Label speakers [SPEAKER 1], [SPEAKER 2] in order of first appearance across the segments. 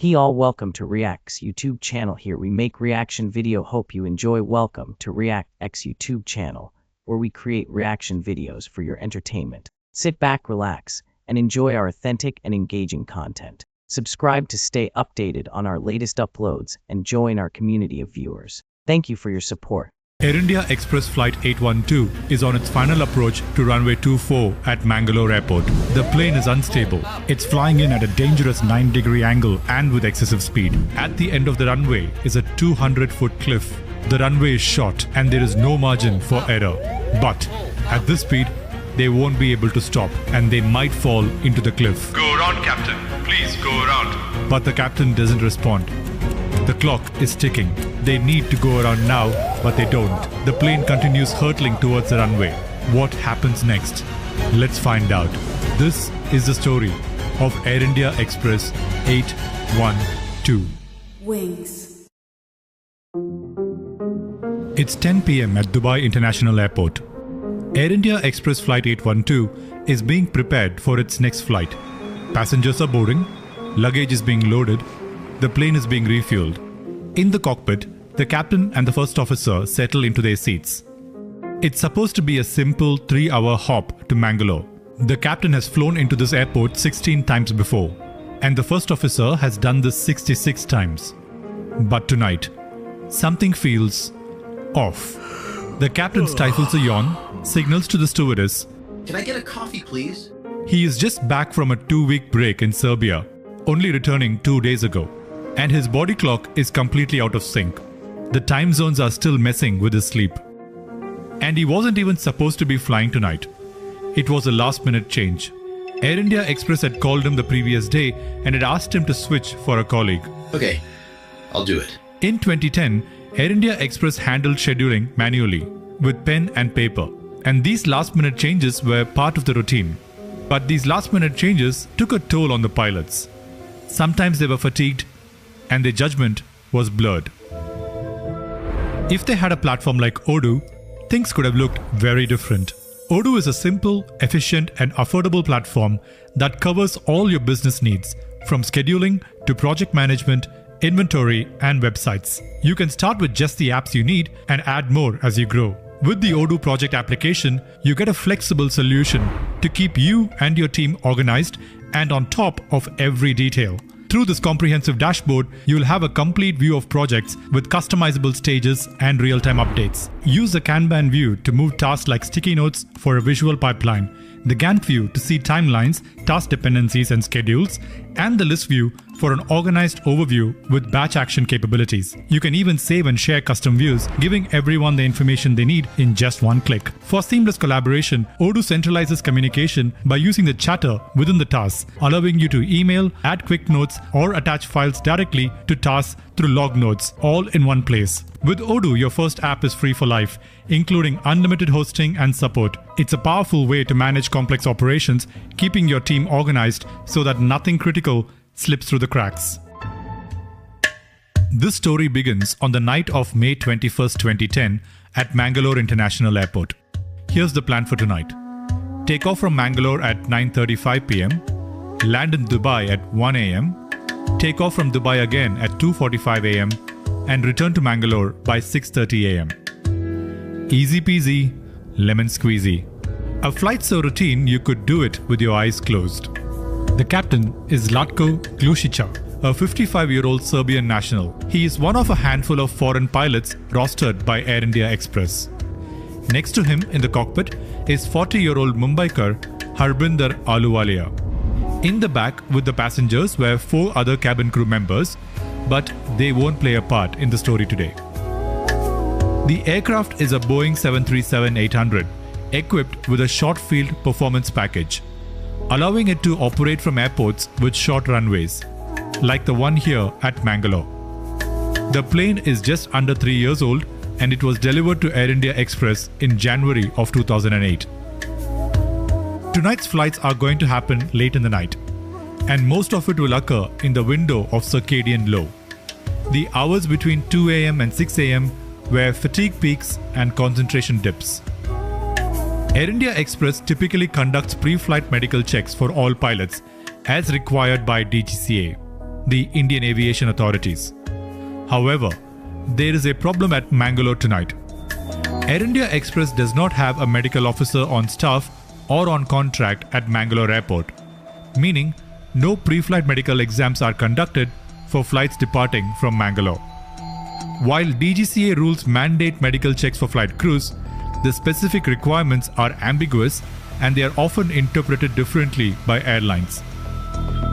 [SPEAKER 1] Hey all, welcome to React's YouTube channel. Here we make reaction video. Hope you enjoy. Welcome to React's YouTube channel, where we create reaction videos for your entertainment. Sit back, relax, and enjoy our authentic and engaging content. Subscribe to stay updated on our latest uploads and join our community of viewers. Thank you for your support.
[SPEAKER 2] Air India Express Flight 812 is on its final approach to runway 24 at Mangalore Airport. The plane is unstable. It's flying in at a dangerous 9-degree angle and with excessive speed. At the end of the runway is a 200-foot cliff. The runway is short and there is no margin for error. But at this speed, they won't be able to stop and they might fall into the cliff.
[SPEAKER 3] Go around, Captain. Please go around.
[SPEAKER 2] But the captain doesn't respond. The clock is ticking. They need to go around now, but they don't. The plane continues hurtling towards the runway. What happens next? Let's find out. This is the story of Air India Express 812.
[SPEAKER 4] Wings.
[SPEAKER 2] It's 10 p.m. at Dubai International Airport. Air India Express Flight 812 is being prepared for its next flight. Passengers are boarding, luggage is being loaded, the plane is being refueled. In the cockpit, the captain and the first officer settle into their seats. It's supposed to be a simple 3-hour hop to Mangalore. The captain has flown into this airport 16 times before, and the first officer has done this 66 times. But tonight, something feels off. The captain stifles a yawn, signals to the stewardess.
[SPEAKER 5] Can I get a coffee, please?
[SPEAKER 2] He is just back from a 2-week break in Serbia, only returning 2 days ago. And his body clock is completely out of sync. The time zones are still messing with his sleep. And he wasn't even supposed to be flying tonight. It was a last-minute change. Air India Express had called him the previous day and had asked him to switch for a colleague.
[SPEAKER 5] Okay, I'll do it.
[SPEAKER 2] In 2010, Air India Express handled scheduling manually, with pen and paper. And these last-minute changes were part of the routine. But these last-minute changes took a toll on the pilots. Sometimes they were fatigued, and their judgment was blurred. If they had a platform like Odoo, things could have looked very different. Odoo is a simple, efficient and affordable platform that covers all your business needs, from scheduling to project management, inventory and websites. You can start with just the apps you need and add more as you grow. With the Odoo project application, you get a flexible solution to keep you and your team organized and on top of every detail. Through this comprehensive dashboard, you will have a complete view of projects with customizable stages and real-time updates. Use the Kanban view to move tasks like sticky notes for a visual pipeline, the Gantt view to see timelines, task dependencies and schedules, and the list view for an organized overview with batch action capabilities. You can even save and share custom views, giving everyone the information they need in just one click. For seamless collaboration, Odoo centralizes communication by using the chatter within the tasks, allowing you to email, add quick notes, or attach files directly to tasks through log nodes, all in one place. With Odoo, your first app is free for life, including unlimited hosting and support. It's a powerful way to manage complex operations, keeping your team organized so that nothing critical slips through the cracks. This story begins on the night of May 21st, 2010 at Mangalore International Airport. Here's the plan for tonight. Take off from Mangalore at 9:35 p.m, land in Dubai at 1 a.m, take off from Dubai again at 2:45 a.m, and return to Mangalore by 6:30 a.m. Easy peasy, lemon squeezy. A flight so routine you could do it with your eyes closed. The captain is Zlatko Glušića, a 55-year-old Serbian national. He is one of a handful of foreign pilots rostered by Air India Express. Next to him in the cockpit is 40-year-old Mumbaikar Harbinder Ahluwalia. In the back with the passengers were 4 other cabin crew members, but they won't play a part in the story today. The aircraft is a Boeing 737-800, equipped with a short-field performance package, allowing it to operate from airports with short runways, like the one here at Mangalore. The plane is just under 3 years old and it was delivered to Air India Express in January of 2008. Tonight's flights are going to happen late in the night, and most of it will occur in the window of circadian low, the hours between 2 a.m. and 6 a.m. where fatigue peaks and concentration dips. Air India Express typically conducts pre-flight medical checks for all pilots as required by DGCA. the Indian Aviation Authorities. However, there is a problem at Mangalore tonight. Air India Express does not have a medical officer on staff or on contract at Mangalore Airport, meaning no pre-flight medical exams are conducted for flights departing from Mangalore. While DGCA rules mandate medical checks for flight crews, the specific requirements are ambiguous and they are often interpreted differently by airlines.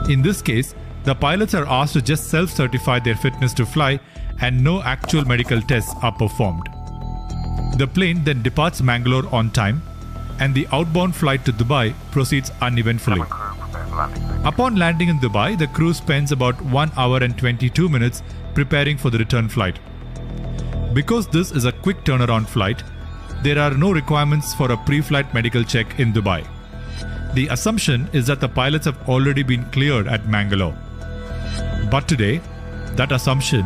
[SPEAKER 2] In this case, the pilots are asked to just self-certify their fitness to fly and no actual medical tests are performed. The plane then departs Mangalore on time and the outbound flight to Dubai proceeds uneventfully. Upon landing in Dubai, the crew spends about 1 hour and 22 minutes preparing for the return flight. Because this is a quick turnaround flight, there are no requirements for a pre-flight medical check in Dubai. The assumption is that the pilots have already been cleared at Mangalore. But today, that assumption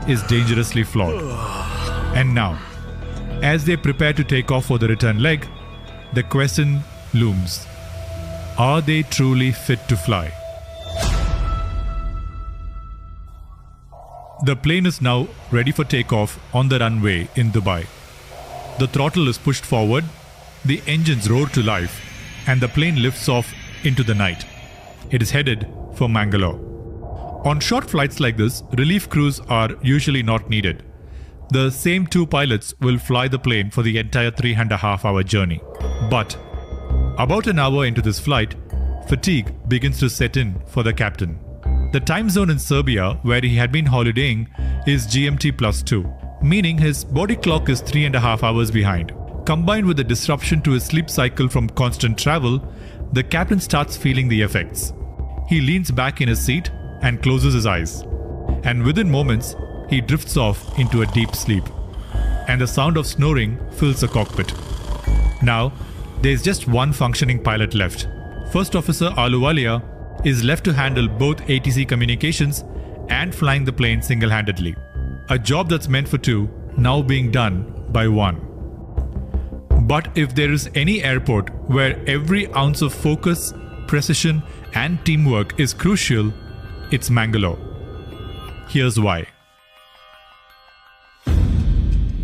[SPEAKER 2] is dangerously flawed. And now, as they prepare to take off for the return leg, the question looms. Are they truly fit to fly? The plane is now ready for takeoff on the runway in Dubai. The throttle is pushed forward, the engines roar to life, and the plane lifts off into the night. It is headed for Mangalore. On short flights like this, relief crews are usually not needed. The same two pilots will fly the plane for the entire 3.5-hour journey. But about an hour into this flight, fatigue begins to set in for the captain. The time zone in Serbia, where he had been holidaying, is GMT +2, meaning his body clock is 3.5 hours behind. Combined with the disruption to his sleep cycle from constant travel, the captain starts feeling the effects. He leans back in his seat and closes his eyes. And within moments, he drifts off into a deep sleep. And the sound of snoring fills the cockpit. Now, there's just one functioning pilot left. First Officer Ahluwalia is left to handle both ATC communications and flying the plane single-handedly. A job that's meant for two, now being done by one. But if there is any airport where every ounce of focus, precision and teamwork is crucial, it's Mangalore. Here's why.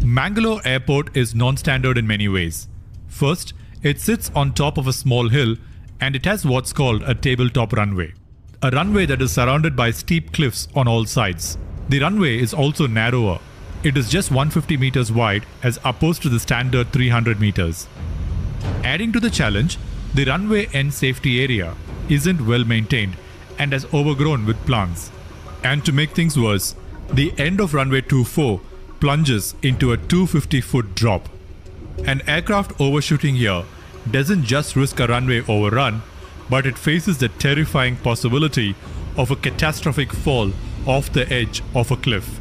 [SPEAKER 2] Mangalore Airport is non-standard in many ways. First, it sits on top of a small hill and it has what's called a tabletop runway. A runway that is surrounded by steep cliffs on all sides. The runway is also narrower. It is just 150 meters wide as opposed to the standard 300 meters. Adding to the challenge, the runway end safety area isn't well maintained and has overgrown with plants. And to make things worse, the end of runway 24 plunges into a 250-foot drop. An aircraft overshooting here doesn't just risk a runway overrun, but it faces the terrifying possibility of a catastrophic fall off the edge of a cliff.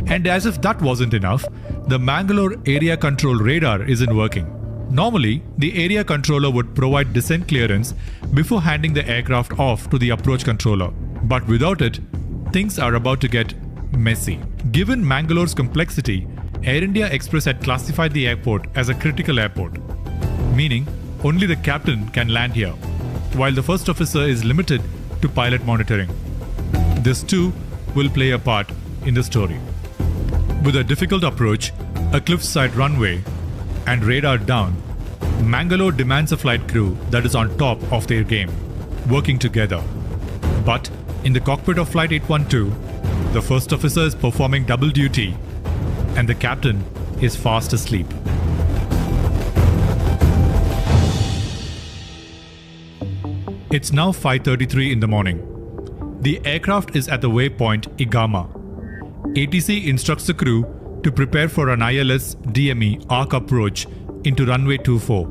[SPEAKER 2] And as if that wasn't enough, the Mangalore area control radar isn't working. Normally, the area controller would provide descent clearance before handing the aircraft off to the approach controller. But without it, things are about to get messy. Given Mangalore's complexity, Air India Express had classified the airport as a critical airport, meaning only the captain can land here, while the first officer is limited to pilot monitoring. This too will play a part in the story. With a difficult approach, a cliffside runway, and radar down, Mangalore demands a flight crew that is on top of their game, working together. But in the cockpit of Flight 812, the first officer is performing double duty and the captain is fast asleep. It's now 5:33 in the morning. The aircraft is at the waypoint Igama. ATC instructs the crew to prepare for an ILS DME arc approach into runway 24.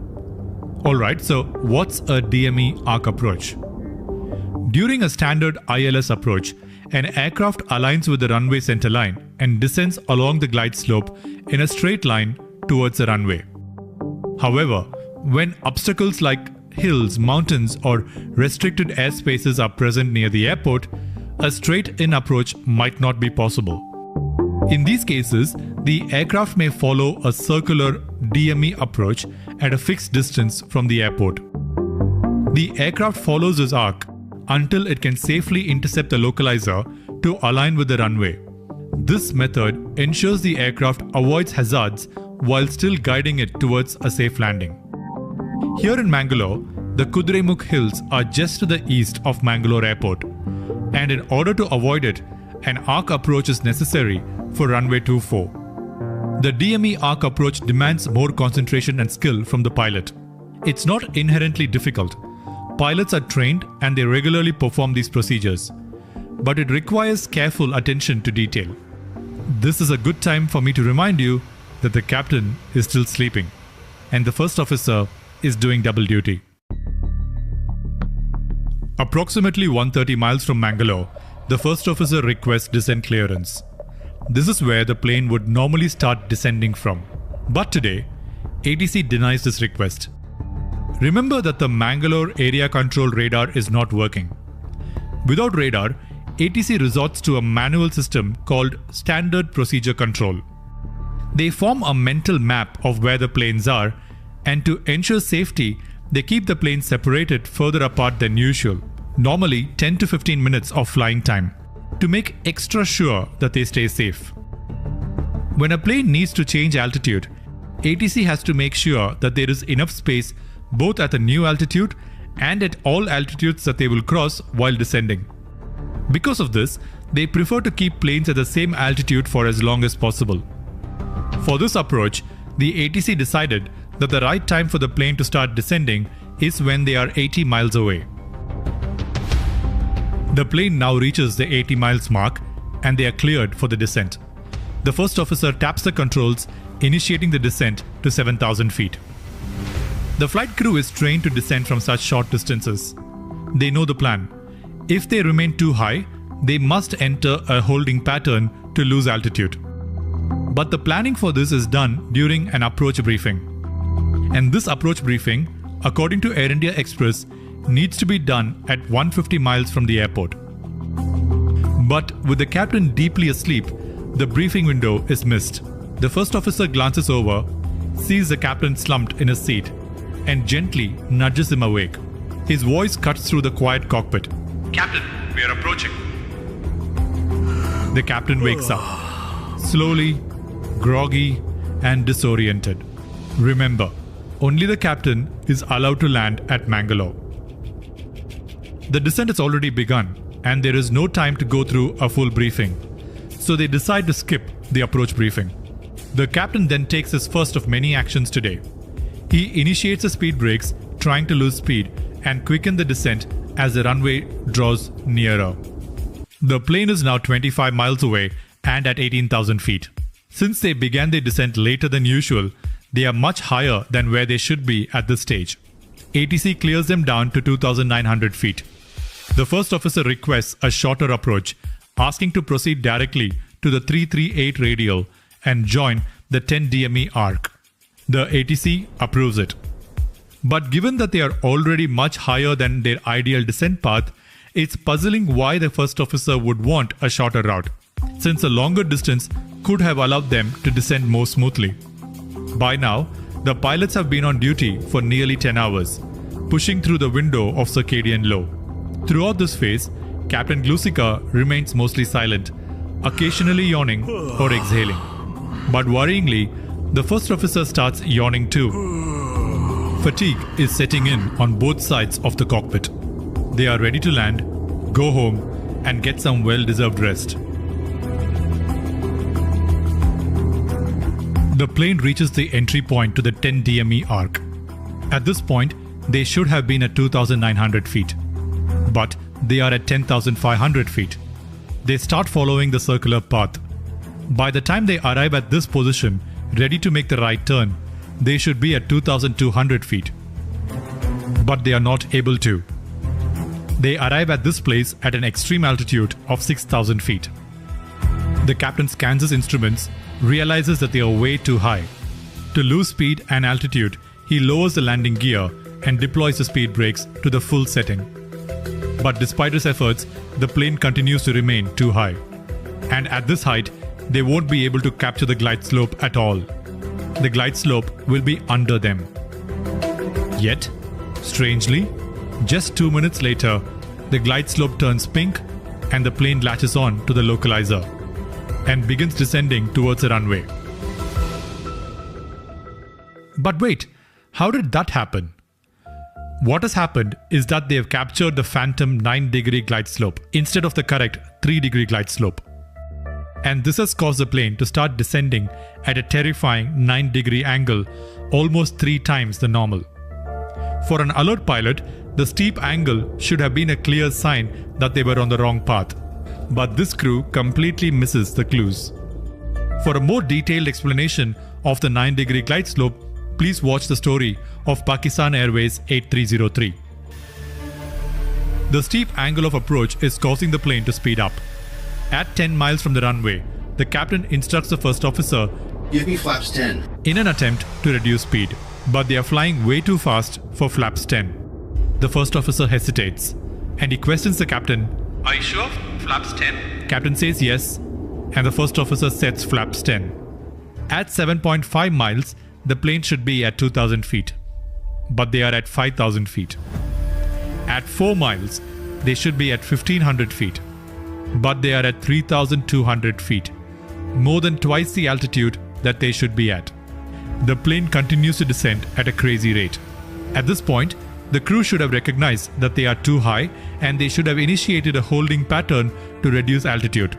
[SPEAKER 2] Alright, so what's a DME arc approach? During a standard ILS approach, an aircraft aligns with the runway centerline and descends along the glide slope in a straight line towards the runway. However, when obstacles like hills, mountains, or restricted airspaces are present near the airport, a straight-in approach might not be possible. In these cases, the aircraft may follow a circular DME approach at a fixed distance from the airport. The aircraft follows this arc until it can safely intercept the localizer to align with the runway. This method ensures the aircraft avoids hazards while still guiding it towards a safe landing. Here in Mangalore, the Kudremukh Hills are just to the east of Mangalore Airport, and in order to avoid it, an arc approach is necessary for runway 24. The DME arc approach demands more concentration and skill from the pilot. It's not inherently difficult. Pilots are trained and they regularly perform these procedures, but it requires careful attention to detail. This is a good time for me to remind you that the captain is still sleeping and the first officer is doing double duty. Approximately 130 miles from Mangalore, the first officer requests descent clearance. This is where the plane would normally start descending from. But today, ATC denies this request. Remember that the Mangalore area control radar is not working. Without radar, ATC resorts to a manual system called Standard Procedure Control. They form a mental map of where the planes are, and to ensure safety, they keep the planes separated further apart than usual, normally 10 to 15 minutes of flying time, to make extra sure that they stay safe. When a plane needs to change altitude, ATC has to make sure that there is enough space both at the new altitude and at all altitudes that they will cross while descending. Because of this, they prefer to keep planes at the same altitude for as long as possible. For this approach, the ATC decided that the right time for the plane to start descending is when they are 80 miles away. The plane now reaches the 80 miles mark and they are cleared for the descent. The first officer taps the controls, initiating the descent to 7,000 feet. The flight crew is trained to descend from such short distances. They know the plan. If they remain too high, they must enter a holding pattern to lose altitude. But the planning for this is done during an approach briefing. And this approach briefing, according to Air India Express, needs to be done at 150 miles from the airport. But with the captain deeply asleep, the briefing window is missed. The first officer glances over, sees the captain slumped in his seat, and gently nudges him awake. His voice cuts through the quiet cockpit.
[SPEAKER 3] Captain, we are approaching.
[SPEAKER 2] The captain wakes up, slowly, groggy, and disoriented. Remember, only the captain is allowed to land at Mangalore. The descent has already begun, and there is no time to go through a full briefing, so they decide to skip the approach briefing. The captain then takes his first of many actions today. He initiates the speed brakes, trying to lose speed and quicken the descent as the runway draws nearer. The plane is now 25 miles away and at 18,000 feet. Since they began their descent later than usual, they are much higher than where they should be at this stage. ATC clears them down to 2,900 feet. The first officer requests a shorter approach, asking to proceed directly to the 338 radial and join the 10 DME arc. The ATC approves it. But given that they are already much higher than their ideal descent path, it's puzzling why the first officer would want a shorter route, since a longer distance could have allowed them to descend more smoothly. By now, the pilots have been on duty for nearly 10 hours, pushing through the window of circadian low. Throughout this phase, Captain Glusika remains mostly silent, occasionally yawning or exhaling. But worryingly, the first officer starts yawning too. Fatigue is setting in on both sides of the cockpit. They are ready to land, go home, and get some well-deserved rest. The plane reaches the entry point to the 10 DME arc. At this point, they should have been at 2,900 feet. But they are at 10,500 feet. They start following the circular path. By the time they arrive at this position, ready to make the right turn, they should be at 2,200 feet. But they are not able to. They arrive at this place at an extreme altitude of 6,000 feet. The captain scans his instruments, realizes that they are way too high. To lose speed and altitude, he lowers the landing gear and deploys the speed brakes to the full setting. But despite his efforts, the plane continues to remain too high. And at this height, they won't be able to capture the glide slope at all. The glide slope will be under them. Yet, strangely, just 2 minutes later, the glide slope turns pink and the plane latches on to the localizer and begins descending towards the runway. But wait, how did that happen? What has happened is that they have captured the phantom 9-degree glide slope instead of the correct 3-degree glide slope. And this has caused the plane to start descending at a terrifying 9-degree angle, almost 3 times the normal. For an alert pilot, the steep angle should have been a clear sign that they were on the wrong path. But this crew completely misses the clues. For a more detailed explanation of the 9-degree glide slope, please watch the story of Pakistan Airways 8303. The steep angle of approach is causing the plane to speed up. At 10 miles from the runway, the captain instructs the first officer,
[SPEAKER 5] Give me flaps 10.
[SPEAKER 2] in an attempt to reduce speed, but they are flying way too fast for flaps 10. The first officer hesitates, and he questions the captain.
[SPEAKER 3] Are you sure? Flaps 10?
[SPEAKER 2] Captain says yes, and the first officer sets flaps 10. At 7.5 miles, the plane should be at 2,000 feet, but they are at 5,000 feet. At 4 miles, they should be at 1,500 feet, but they are at 3,200 feet, more than twice the altitude that they should be at. The plane continues to descend at a crazy rate. At this point, the crew should have recognized that they are too high and they should have initiated a holding pattern to reduce altitude.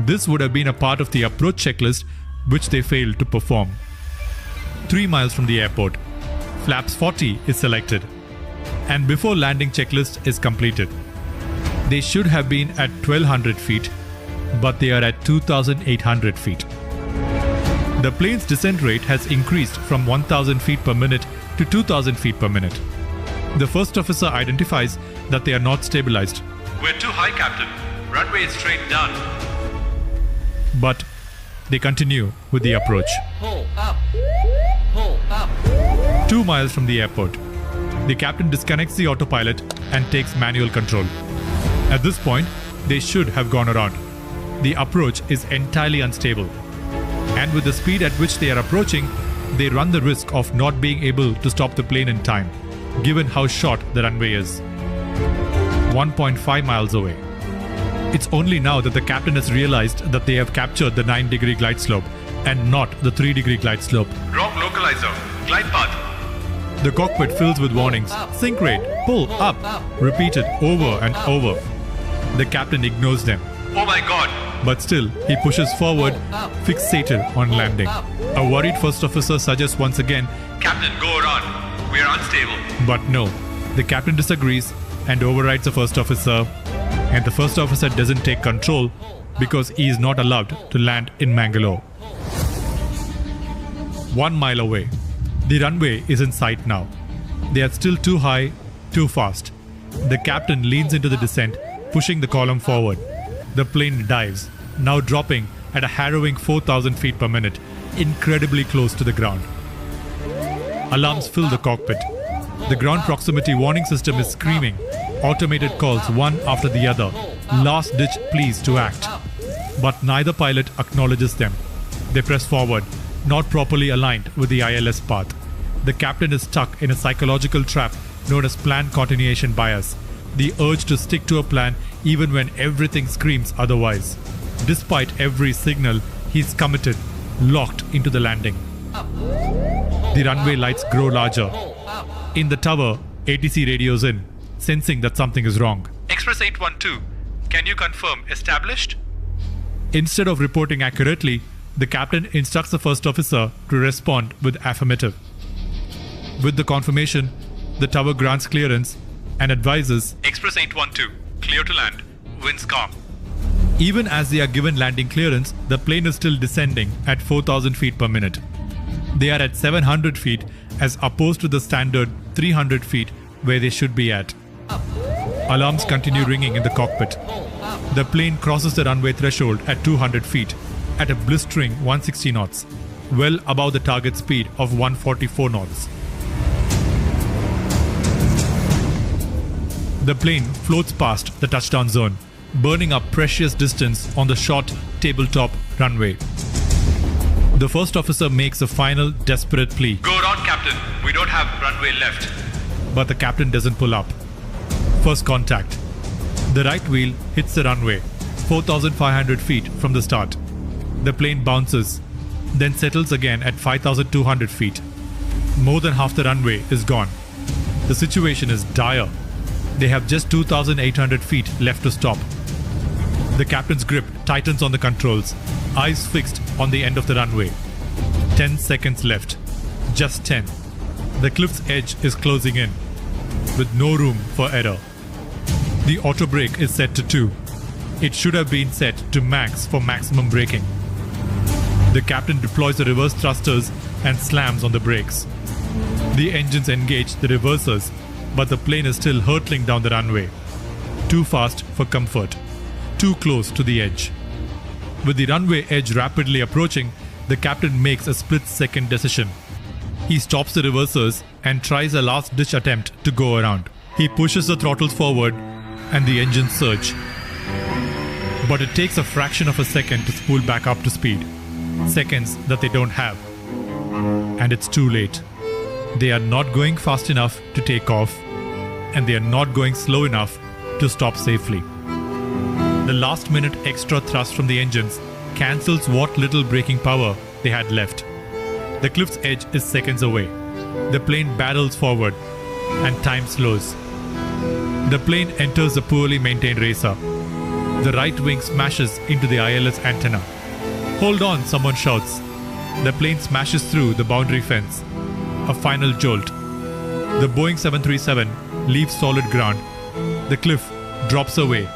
[SPEAKER 2] This would have been a part of the approach checklist which they failed to perform. 3 miles from the airport, flaps 40 is selected, and before landing checklist is completed. They should have been at 1,200 feet, but they are at 2,800 feet. The plane's descent rate has increased from 1,000 feet per minute to 2,000 feet per minute. The first officer identifies that they are not stabilized.
[SPEAKER 3] We're too high, Captain. Runway is straight down.
[SPEAKER 2] But they continue with the approach.
[SPEAKER 4] Pull up. Pull up.
[SPEAKER 2] 2 miles from the airport, the captain disconnects the autopilot and takes manual control. At this point, they should have gone around. The approach is entirely unstable. And with the speed at which they are approaching, they run the risk of not being able to stop the plane in time, given how short the runway is. 1.5 miles away. It's only now that the captain has realized that they have captured the 9-degree glide slope and not the 3-degree glide slope.
[SPEAKER 3] Wrong localizer. Glide path.
[SPEAKER 2] The cockpit fills with warnings. Sink rate, pull up, repeated over and over. The captain ignores them.
[SPEAKER 3] Oh my god.
[SPEAKER 2] But still, he pushes forward, fixated on landing. A worried first officer suggests once again,
[SPEAKER 3] Captain, go around. We're unstable.
[SPEAKER 2] but no. The captain disagrees and overrides the first officer, and the first officer doesn't take control because he is not allowed to land in Mangalore. 1 mile away. The runway is in sight now. They are still too high, too fast. The captain leans into the descent, pushing the column forward. The plane dives, now dropping at a harrowing 4,000 feet per minute, incredibly close to the ground. Alarms fill the cockpit. The ground proximity warning system is screaming. Automated calls one after the other. Last-ditch pleas to act. But neither pilot acknowledges them. They press forward, not properly aligned with the ILS path. The captain is stuck in a psychological trap known as plan continuation bias. The urge to stick to a plan even when everything screams otherwise. Despite every signal, he's committed, locked into the landing. The runway lights grow larger. In the tower, ATC radios in, sensing that something is wrong.
[SPEAKER 3] Express 812. Can you confirm established?
[SPEAKER 2] Instead of reporting accurately, the captain instructs the first officer to respond with affirmative. With the confirmation, the tower grants clearance and advises,
[SPEAKER 3] Express 812. Clear to land. Winds calm.
[SPEAKER 2] even as they are given landing clearance, the plane is still descending at 4,000 feet per minute. They are at 700 feet as opposed to the standard 300 feet where they should be at. Alarms continue ringing in the cockpit. The plane crosses the runway threshold at 200 feet at a blistering 160 knots, well above the target speed of 144 knots. The plane floats past the touchdown zone, burning up precious distance on the short tabletop runway. The first officer makes a final desperate plea,
[SPEAKER 3] Go around, Captain. We don't have runway left.
[SPEAKER 2] but the captain doesn't pull up. First contact. The right wheel hits the runway, 4,500 feet from the start. The plane bounces, then settles again at 5,200 feet. More than half the runway is gone. The situation is dire. They have just 2,800 feet left to stop. The captain's grip tightens on the controls, eyes fixed on the end of the runway. 10 seconds left. Just 10. The cliff's edge is closing in, with no room for error. The auto brake is set to 2. It should have been set to max for maximum braking. The captain deploys the reverse thrusters and slams on the brakes. The engines engage the reversers, but the plane is still hurtling down the runway. Too fast for comfort. Too close to the edge. With the runway edge rapidly approaching, the captain makes a split-second decision. He stops the reversers and tries a last-ditch attempt to go around. He pushes the throttles forward and the engines surge. But it takes a fraction of a second to spool back up to speed. Seconds that they don't have. And it's too late. They are not going fast enough to take off, and they are not going slow enough to stop safely. The last minute extra thrust from the engines cancels what little braking power they had left. The cliff's edge is seconds away. The plane barrels forward, and time slows. The plane enters a poorly maintained racer. The right wing smashes into the ILS antenna. "Hold on," someone shouts. The plane smashes through the boundary fence. A final jolt. The Boeing 737 leaves solid ground. The cliff drops away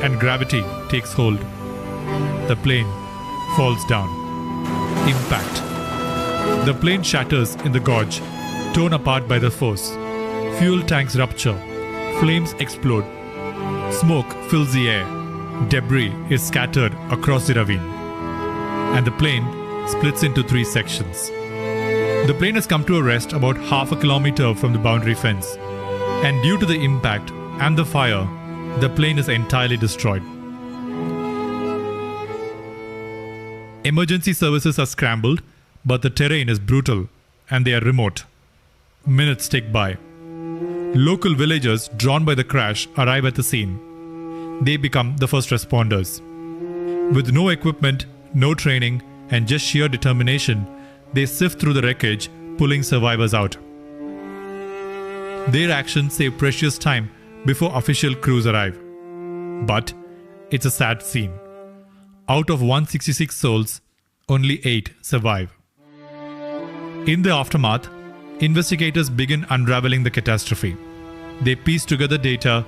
[SPEAKER 2] and gravity takes hold. The plane falls down. Impact. The plane shatters in the gorge, torn apart by the force. Fuel tanks rupture. Flames explode. Smoke fills the air. Debris is scattered across the ravine. And the plane splits into 3 sections. The plane has come to a rest about half a kilometer from the boundary fence. And due to the impact and the fire, the plane is entirely destroyed. Emergency services are scrambled, but the terrain is brutal and they are remote. Minutes tick by. Local villagers drawn by the crash arrive at the scene. They become the first responders. With no equipment, no training, and just sheer determination, they sift through the wreckage, pulling survivors out. Their actions save precious time before official crews arrive. But it's a sad scene. Out of 166 souls, only 8 survive. In the aftermath, investigators begin unraveling the catastrophe. They piece together data,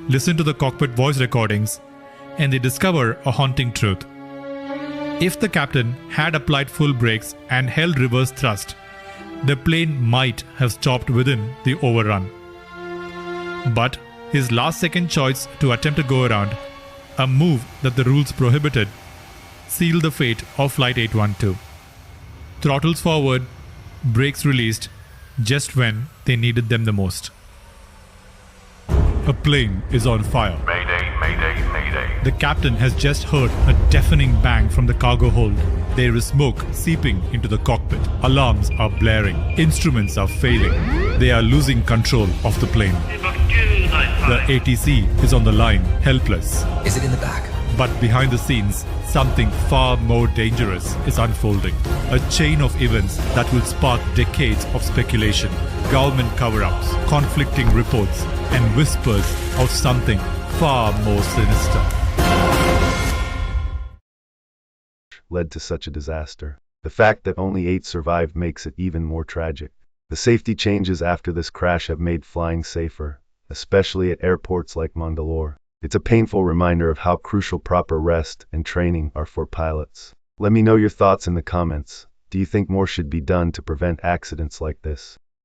[SPEAKER 2] listen to the cockpit voice recordings, and they discover a haunting truth. If the captain had applied full brakes and held reverse thrust, the plane might have stopped within the overrun. But his last-second choice to attempt a go-around, a move that the rules prohibited, sealed the fate of Flight 812. Throttles forward, brakes released, just when they needed them the most. A plane is on fire.
[SPEAKER 6] Mayday, mayday, mayday.
[SPEAKER 2] The captain has just heard a deafening bang from the cargo hold. There is smoke seeping into the cockpit. Alarms are blaring. Instruments are failing. They are losing control of the plane. The ATC is on the line, helpless.
[SPEAKER 4] Is it in the back?
[SPEAKER 2] But behind the scenes, something far more dangerous is unfolding. A chain of events that will spark decades of speculation, government cover-ups, conflicting reports, and whispers of something far more sinister.
[SPEAKER 7] Led to such a disaster. The fact that only 8 survived makes it even more tragic. The safety changes after this crash have made flying safer, especially at airports like Mangalore. It's a painful reminder of how crucial proper rest and training are for pilots. Let me know your thoughts in the comments. Do you think more should be done to prevent accidents like this?